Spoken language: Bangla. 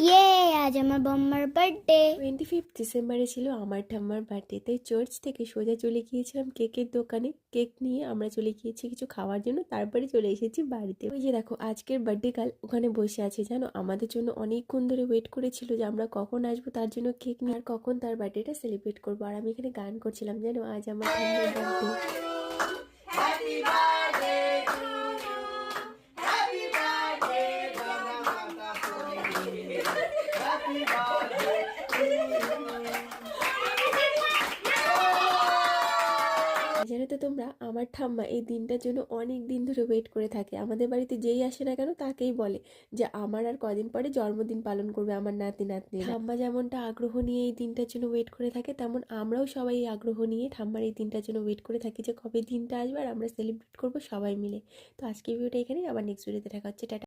ইয়ে আজ আমার বম্মার বার্থডে। 25 ডিসেম্বরে ছিল আমার ঠাম্মার বার্থডে, তাই চার্চ থেকে সোজা চলে গিয়েছিলাম কেকের দোকানে। কেক নিয়ে আমরা চলে গিয়েছি কিছু খাওয়ার জন্য, তারপরে চলে এসেছি বাড়িতে। ওই যে দেখো আজকের বার্থডে গার্ল ওখানে বসে আছে, জানো আমাদের জন্য অনেকক্ষণ ধরে ওয়েট করেছিল যে আমরা কখন আসবো তার জন্য কেক নিয়ে, আর কখন তার বার্থডেটা সেলিব্রেট করবো। আর আমি এখানে গান করছিলাম, জানো আজ আমার ঠাম্মার বার্থডে। জানো তো তোমরা, আমার ঠাম্মা এই দিনটার জন্য অনেক দিন ধরে ওয়েট করে থাকে। আমাদের বাড়িতে যেই আসে না কেন তাকেই বলে যে আমার আর কদিন পরে জন্মদিন পালন করবে আমার নাতি নাতনি। ঠাম্মা যেমনটা আগ্রহ নিয়ে এই দিনটার জন্য ওয়েট করে থাকে, তেমন আমরাও সবাই এই আগ্রহ নিয়ে ঠাম্মার এই দিনটার জন্য ওয়েট করে থাকি যে কবে দিনটা আসবে আর আমরা সেলিব্রেট করবো সবাই মিলে। তো আজকে ভিডিওটা এখানেই, আবার নেক্সট ভিডিওতে দেখা হচ্ছে। টাটা।